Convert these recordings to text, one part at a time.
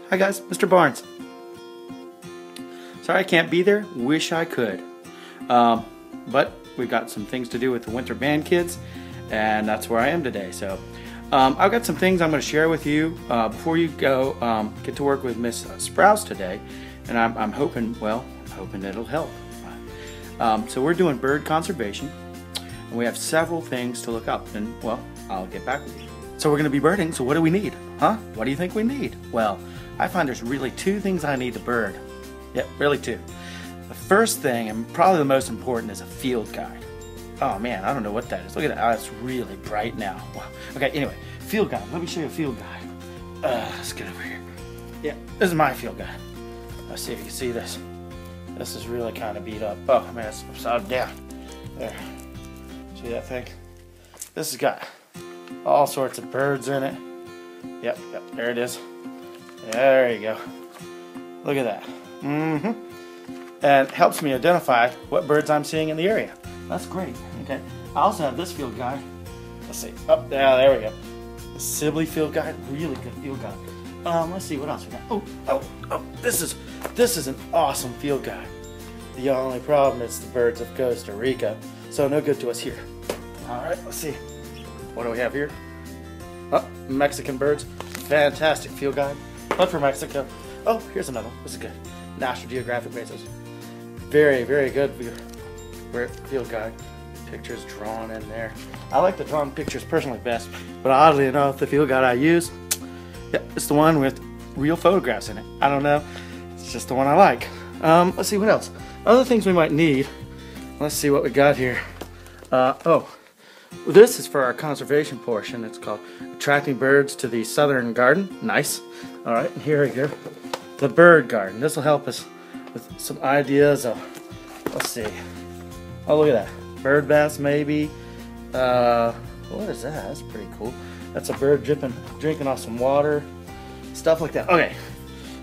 Hi guys, Mr. Barnes. Sorry I can't be there. Wish I could. But we've got some things to do with the winter band kids, and that's where I am today. So I've got some things I'm going to share with you before you go get to work with Miss Sprouse today, and I'm hoping it'll help. So we're doing bird conservation, and we have several things to look up, and well, I'll get back with you. So we're going to be birding, so what do we need? Huh? What do you think we need? Well, I find there's really two things I need to bird. Yep, really two. The first thing, and probably the most important, is a field guide. Oh man, I don't know what that is. Look at that. Oh, it's really bright now. Wow. Okay, anyway, field guide. Let me show you a field guide. Let's get over here. Yeah, this is my field guide. Let's see if you can see this. This is really kind of beat up. Oh man, it's upside down. There. See that thing? This has got all sorts of birds in it. Yep, there it is. There you go. Look at that. And it helps me identify what birds I'm seeing in the area. That's great. Okay. I also have this field guide. Let's see. Oh, yeah, there we go. The Sibley field guide. Really good field guide. Let's see what else we got. Oh, this is an awesome field guide. The only problem is the birds of Costa Rica, so no good to us here. All right, let's see. What do we have here? Oh, Mexican birds. Fantastic field guide. But for Mexico. Oh, here's another one. This is good. National Geographic basis. Very, very good field guide. Pictures drawn in there. I like the drawn pictures personally best, but oddly enough, the field guide I use, it's the one with real photographs in it. I don't know. It's just the one I like. Let's see what else. Other things we might need. Let's see what we got here. This is for our conservation portion. It's called Attracting Birds to the Southern Garden. Nice. All right, and here we go. The bird garden. This will help us with some ideas of, let's see. Oh, look at that. Bird baths, maybe. What is that? That's pretty cool. That's a bird drinking off some water. Stuff like that. Okay,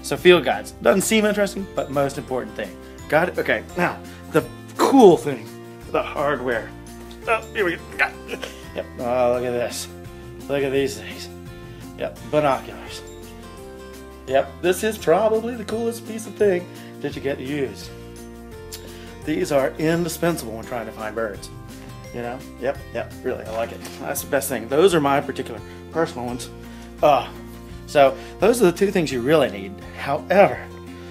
so field guides. Doesn't seem interesting, but most important thing. Got it? Okay, now, the cool thing, the hardware. Oh, here we go. Got it. Yep. Oh, look at this. Look at these things. Yep, binoculars. Yep, this is probably the coolest piece of thing that you get to use. These are indispensable when trying to find birds. You know? Yep, really, I like it. That's the best thing. Those are my particular personal ones. So those are the two things you really need. However,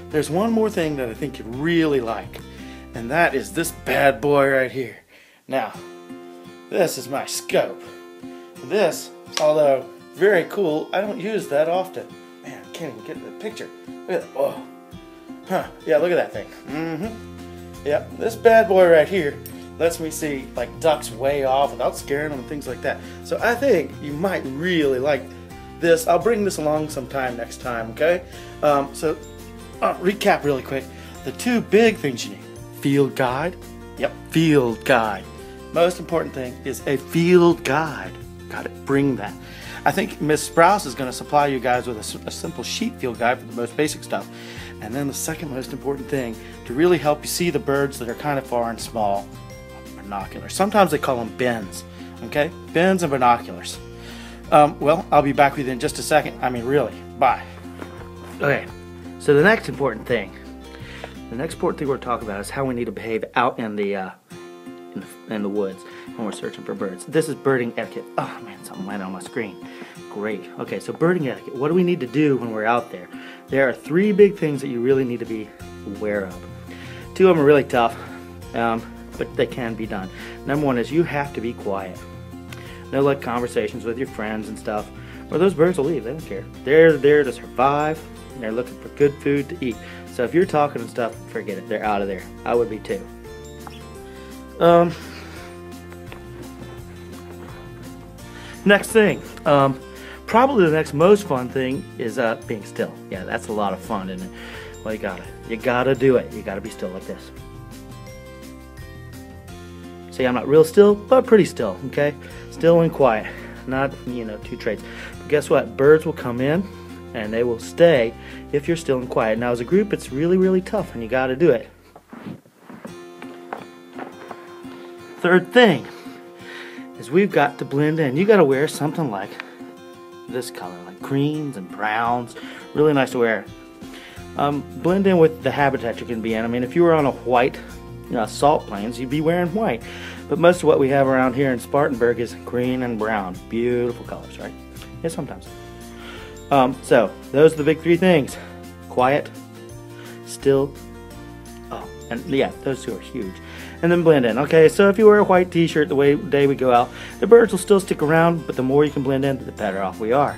there's one more thing that I think you really like, and that is this bad boy right here. Now, this is my scope. This, although very cool, I don't use that often. Man, I can't even get in the picture. Look at that. Oh. Huh. Yeah, look at that thing. Yep, this bad boy right here lets me see like ducks way off without scaring them and things like that. So I think you might really like this. I'll bring this along sometime next time, okay? So recap really quick. The two big things you need. Field guide. Yep, field guide. Most important thing is a field guide. Got it, bring that. I think Miss Sprouse is going to supply you guys with a simple sheet field guide for the most basic stuff. And then the second most important thing, to really help you see the birds that are kind of far and small, binoculars. Sometimes they call them bins, okay? Bins and binoculars. Well, I'll be back with you in just a second. I mean, really, bye. Okay, so the next important thing we're talking about is how we need to behave out in the woods when we're searching for birds. This is birding etiquette. Oh man, something landed on my screen. Great. Okay, so birding etiquette. What do we need to do when we're out there? There are three big things that you really need to be aware of. Two of them are really tough, but they can be done. Number one is you have to be quiet. No like conversations with your friends and stuff, or those birds will leave. They don't care. They're there to survive. And they're looking for good food to eat. So if you're talking and stuff, forget it. They're out of there. I would be too. Next thing, probably the next most fun thing is being still. Yeah, that's a lot of fun, isn't it? Well, you gotta do it. You gotta be still like this. See, I'm not real still, but pretty still. Okay, still and quiet. Not two traits. But guess what? Birds will come in, and they will stay if you're still and quiet. Now, as a group, it's really, really tough, and you gotta do it. Third thing is we've got to blend in. You got to wear something like this color, like greens and browns. Really nice to wear. Blend in with the habitat you're going to be in. I mean, if you were on a white salt plains, you'd be wearing white. But most of what we have around here in Spartanburg is green and brown. Beautiful colors, right? Yeah, sometimes. So, those are the big three things. Quiet, still, and yeah, those two are huge. And then blend in. Okay, so if you wear a white t-shirt the day we go out, the birds will still stick around, but the more you can blend in, the better off we are.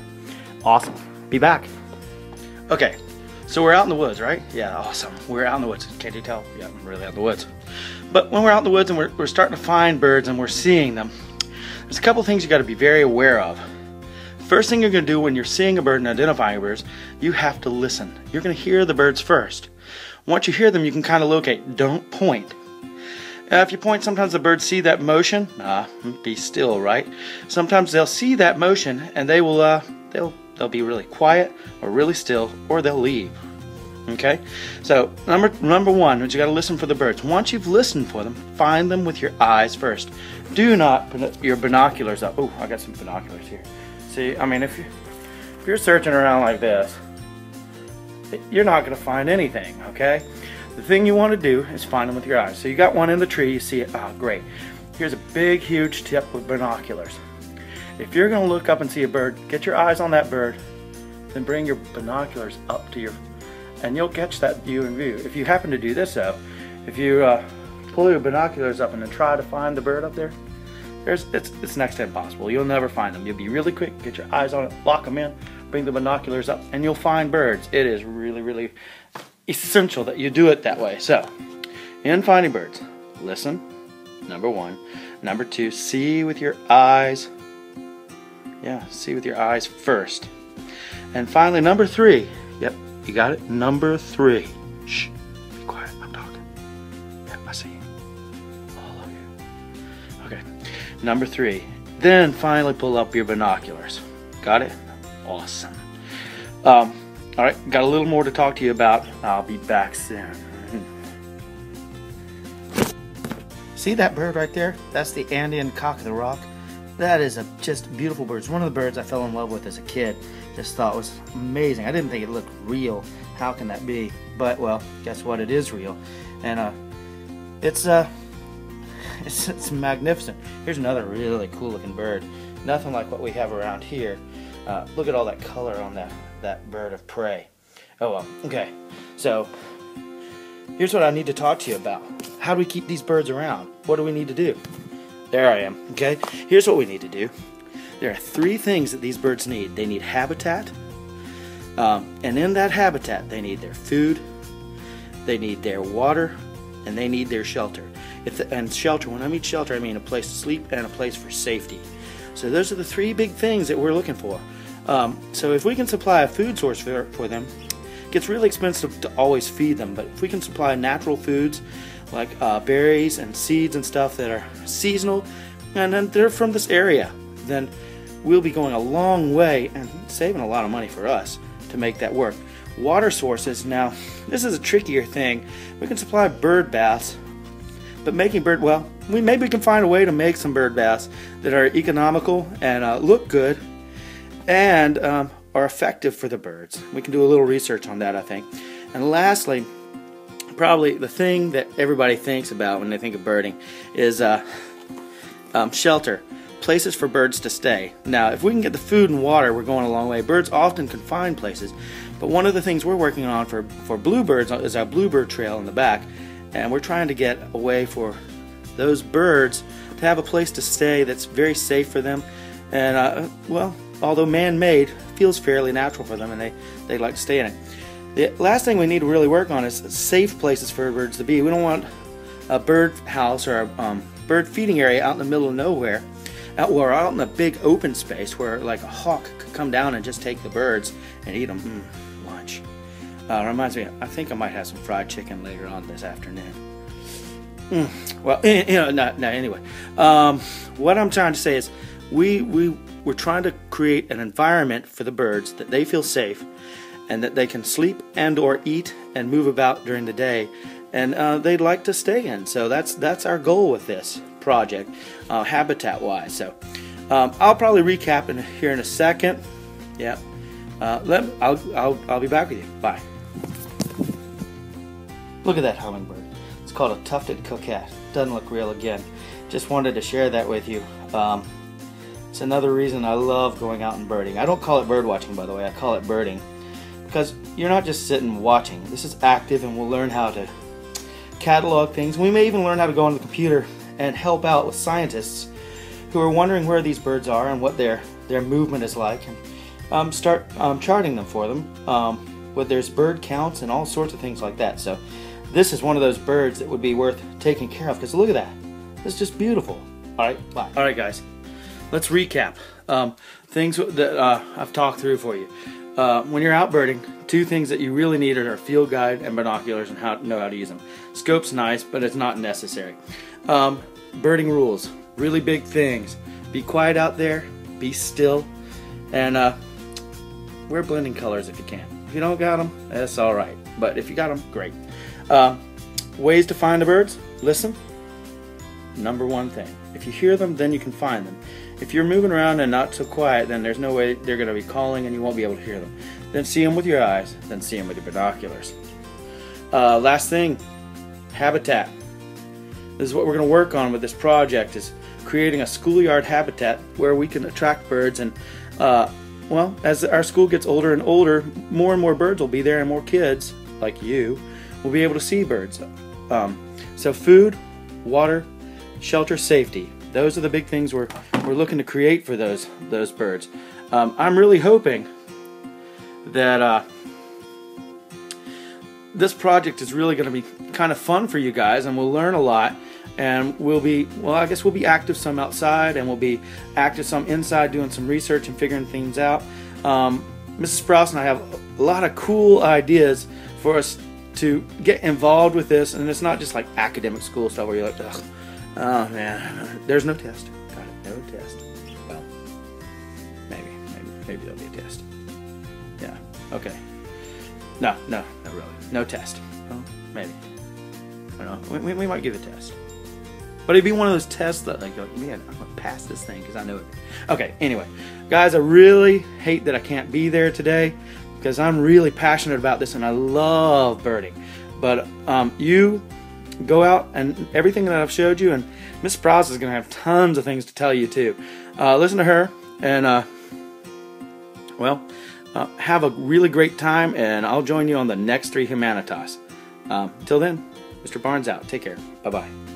Awesome. Be back. Okay, so we're out in the woods, right? Yeah, awesome. We're out in the woods. Can't you tell? Yeah, I'm really out in the woods. But when we're out in the woods and we're starting to find birds and we're seeing them, there's a couple things you got to be very aware of. First thing you're going to do when you're seeing a bird and identifying birds, you have to listen. You're going to hear the birds first. Once you hear them, you can kind of locate. Don't point. If you point, sometimes the birds see that motion. Be still, right? Sometimes they'll see that motion and they will they'll be really quiet or really still, or they'll leave. Okay? So number one is you got to listen for the birds. Once you've listened for them, find them with your eyes first. Do not put your binoculars up. Oh, I got some binoculars here. See, I mean, if you're searching around like this, you're not going to find anything, okay? The thing you want to do is find them with your eyes. So you got one in the tree, you see it, great. Here's a big, huge tip with binoculars. If you're going to look up and see a bird, get your eyes on that bird, then bring your binoculars up to and you'll catch that view in view. If you happen to do this though, if you pull your binoculars up and then try to find the bird up there, it's next to impossible. You'll never find them. You'll be really quick, get your eyes on it, lock them in, bring the binoculars up, and you'll find birds. It is really, really essential that you do it that way. So, in finding birds, listen, number one. Number two, see with your eyes. Yeah, see with your eyes first. And finally, number three. Yep, you got it? Number three. Shh, be quiet, I'm talking. Yep, I see you. All of you. Okay. Number three, then finally pull up your binoculars. Got it? Awesome. All right, got a little more to talk to you about. I'll be back soon. See that bird right there? That's the Andean cock of the rock. That is just beautiful bird. It's one of the birds I fell in love with as a kid. Just thought it was amazing. I didn't think it looked real. How can that be? But well, guess what? It is real, and it's magnificent. Here's another really cool looking bird. Nothing like what we have around here. Look at all that color on that bird of prey. Oh well, okay. So here's what I need to talk to you about. How do we keep these birds around? What do we need to do? There I am, okay? Here's what we need to do. There are three things that these birds need. They need habitat, and in that habitat they need their food, they need their water, and they need their shelter. And shelter, when I mean shelter, I mean a place to sleep and a place for safety. So those are the three big things that we're looking for. So if we can supply a food source for them, it gets really expensive to always feed them, but if we can supply natural foods like berries and seeds and stuff that are seasonal, and then they're from this area, then we'll be going a long way and saving a lot of money for us to make that work. Water sources, now this is a trickier thing. We can supply bird baths, but making maybe we can find a way to make some bird baths that are economical and look good and are effective for the birds. We can do a little research on that, I think. And lastly, probably the thing that everybody thinks about when they think of birding is shelter, places for birds to stay. Now, if we can get the food and water, we're going a long way. Birds often can find places, but one of the things we're working on for bluebirds is our bluebird trail in the back, and we're trying to get a way for those birds to have a place to stay that's very safe for them, and well, although man-made, feels fairly natural for them, and they like to stay in it. The last thing we need to really work on is safe places for birds to be. We don't want a bird house or a bird feeding area out in the middle of nowhere, or out in a big open space where like a hawk could come down and just take the birds and eat them. Lunch. Reminds me, I think I might have some fried chicken later on this afternoon. Well, anyway. What I'm trying to say is we're trying to create an environment for the birds that they feel safe and that they can sleep and or eat and move about during the day, and they'd like to stay in. So that's our goal with this project, habitat wise. So I'll probably recap here in a second, Yeah. I'll be back with you. Bye. Look at that hummingbird. It's called a tufted coquette. Doesn't look real again. Just wanted to share that with you. It's another reason I love going out and birding. I don't call it bird watching, by the way. I call it birding. Because you're not just sitting watching. This is active, and we'll learn how to catalog things. We may even learn how to go on the computer and help out with scientists who are wondering where these birds are and what their movement is like, and start charting them for them. But there's bird counts and all sorts of things like that. So this is one of those birds that would be worth taking care of, because look at that. It's just beautiful. All right, bye. All right, guys. Let's recap things that I've talked through for you. When you're out birding, two things that you really need are a field guide and binoculars, and know how to use them. Scope's nice, but it's not necessary. Birding rules, really big things. Be quiet out there, be still, and wear blending colors if you can. If you don't got them, that's all right. But if you got them, great. Ways to find the birds: listen. Number one thing. If you hear them, then you can find them. If you're moving around and not so quiet, then there's no way they're going to be calling and you won't be able to hear them. Then see them with your eyes, then see them with your binoculars. Last thing, habitat. This is what we're going to work on with this project, is creating a schoolyard habitat where we can attract birds, and well, as our school gets older and older, more and more birds will be there, and more kids like you will be able to see birds. So food, water, shelter, safety. Those are the big things we're looking to create for those birds. I'm really hoping that this project is really going to be kind of fun for you guys, and we'll learn a lot, and I guess we'll be active some outside, and we'll be active some inside doing some research and figuring things out. Mrs. Sprouse and I have a lot of cool ideas for us to get involved with this, and it's not just like academic school stuff where you're like, ugh. Oh man, there's no test. Got it, no test. Well, maybe there'll be a test. Yeah, okay. No, not really. No test. Well, maybe. I don't know. We might give a test. But it'd be one of those tests that, like, man, I'm gonna pass this thing because I know it. Okay, anyway. Guys, I really hate that I can't be there today, because I'm really passionate about this and I love birding. But you go out, and everything that I've showed you, and Miss Sprouse is going to have tons of things to tell you too. Listen to her, and have a really great time, and I'll join you on the next 3 Humanitas. Till then, Mr. Barnes out. Take care. Bye-bye.